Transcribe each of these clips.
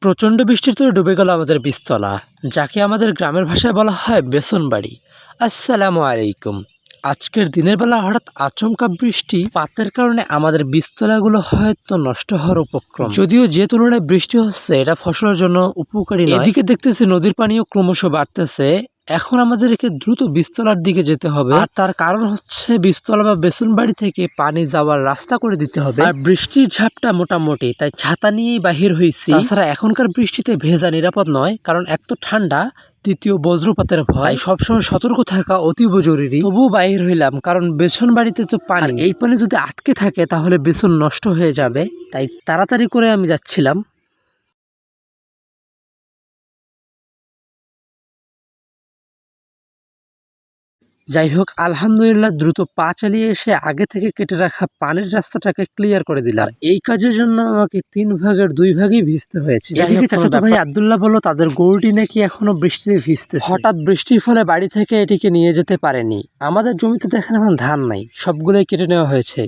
প্রচণ্ড বৃষ্টির তরে ডুবে গেল আমাদের বীজতলা, যাকে আমাদের গ্রামের ভাষায় বলা হয় বেসনবাড়ি। আসসালামু আলাইকুম। আজকের দিনের বেলা হঠাৎ আচমকা বৃষ্টি পাতের কারণে আমাদের বীজতলাগুলো হয়তো নষ্ট হওয়ার উপক্রম। যদিও যে তুলনায় বৃষ্টি হচ্ছে এটা ফসলের জন্য উপকারী নয়। এদিকে দেখতেছি নদীর পানিও ক্রমশ বাড়তেছে। এখন আমাদেরকে দ্রুত বীজতলার দিকে যেতে হবে, আর তার কারণ হচ্ছে বীজতলা বা বেসনবাড়ি থেকে পানি যাওয়ার রাস্তা করে দিতে হবে। আর বৃষ্টির ঝাপটা মোটামুটি, তাই ছাতা নিয়েই বাহির হয়েছি। তাছাড়া এখনকার বৃষ্টিতে ভেজা নিরাপদ নয়, কারণ এক তো ঠান্ডা, দ্বিতীয় বজ্রপাতের ভয়। সবসময় সতর্ক থাকা অতীব জরুরি। তবুও বাহির হইলাম, কারণ বেসনবাড়িতে তো পানি, এই পানি যদি আটকে থাকে তাহলে বেসন নষ্ট হয়ে যাবে। তাই তাড়াতাড়ি করে আমি যাচ্ছিলাম। যাই হোক, আলহামদুলিল্লাহ দ্রুত পা চালিয়ে এসে আগে থেকে কেটে রাখা পানির রাস্তাটাকে ক্লিয়ার করে দিলাম। এই কাজের জন্য আমাকে 3 ভাগের 2 ভাগই ভিজতে হয়েছে। এদিকে চাচাতো ভাই আব্দুল্লাহ বলল তাদের গরুটি নাকি এখনো বৃষ্টিতে ভিজতেছে। হঠাৎ বৃষ্টির ফলে বাড়ি থেকে এটিকে নিয়ে যেতে পারেনি। আমাদের জমিতে দেখেন এখন ধান নাই, সবগুলোই কেটে নেওয়া হয়েছে,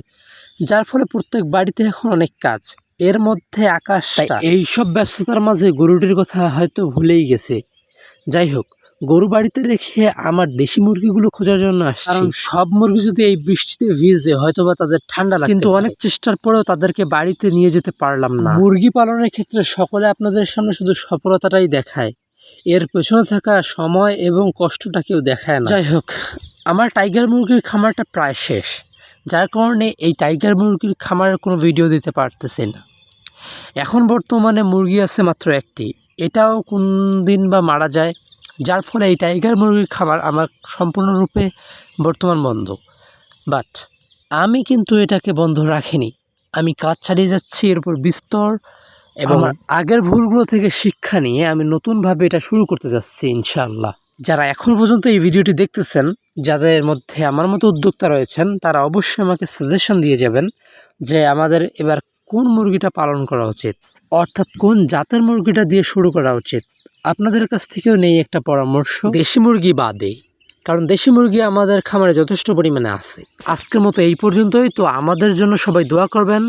যার ফলে প্রত্যেক বাড়িতে এখন অনেক কাজ। এর মধ্যে আকাশটা, এইসব ব্যস্ততার মাঝে গরুটির কথা হয়তো ভুলেই গেছে। যাই হোক, গরু বাড়িতে রেখে আমার দেশি মুরগিগুলো খোঁজার জন্য আসছি। কারণ সব মুরগি যদি এই বৃষ্টিতে ভিজে হয়তোবা তাদের ঠান্ডা লাগবে, কিন্তু অনেক চেষ্টার পরেও তাদেরকে বাড়িতে নিয়ে যেতে পারলাম না। মুরগি পালনের ক্ষেত্রে সকলে আপনাদের সামনে শুধু সফলতাটাই দেখায়, এর পেছনে থাকা সময় এবং কষ্টটা কেউ দেখায় না। যাই হোক, আমার টাইগার মুরগির খামারটা প্রায় শেষ, যার কারণে এই টাইগার মুরগির খামারের কোনো ভিডিও দিতে পারতেছি না। এখন বর্তমানে মুরগি আছে মাত্র একটি, এটাও কোন দিন বা মারা যায়, যার ফলে এই টাইগার মুরগির খাবার আমার সম্পূর্ণরূপে বর্তমান বন্ধ। বাট আমি কিন্তু এটাকে বন্ধ রাখিনি, আমি কাজ চালিয়ে যাচ্ছি এর উপর বিস্তর, এবং আগের ভুলগুলো থেকে শিক্ষা নিয়ে আমি নতুনভাবে এটা শুরু করতে যাচ্ছি ইনশাআল্লাহ। যারা এখন পর্যন্ত এই ভিডিওটি দেখতেছেন, যাদের মধ্যে আমার মতো উদ্যোক্তা রয়েছেন, তারা অবশ্যই আমাকে সাজেশন দিয়ে যাবেন যে আমাদের এবার কোন মুরগিটা পালন করা উচিত, অর্থাৎ কোন জাতের মুরগিটা দিয়ে শুরু করা উচিত। আপনাদের কাছ থেকেও নেই একটা পরামর্শ, দেশি মুরগি বাদে, কারণ দেশি মুরগি আমাদের খামারে যথেষ্ট পরিমাণে আছে। আজকের মতো এই পর্যন্তই। তো আমাদের জন্য সবাই দোয়া করবেন,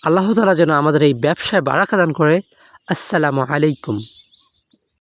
আল্লাহ তাআলা যেন আমাদের এই ব্যবসায় বারাকা দান করে। আসসালামু আলাইকুম।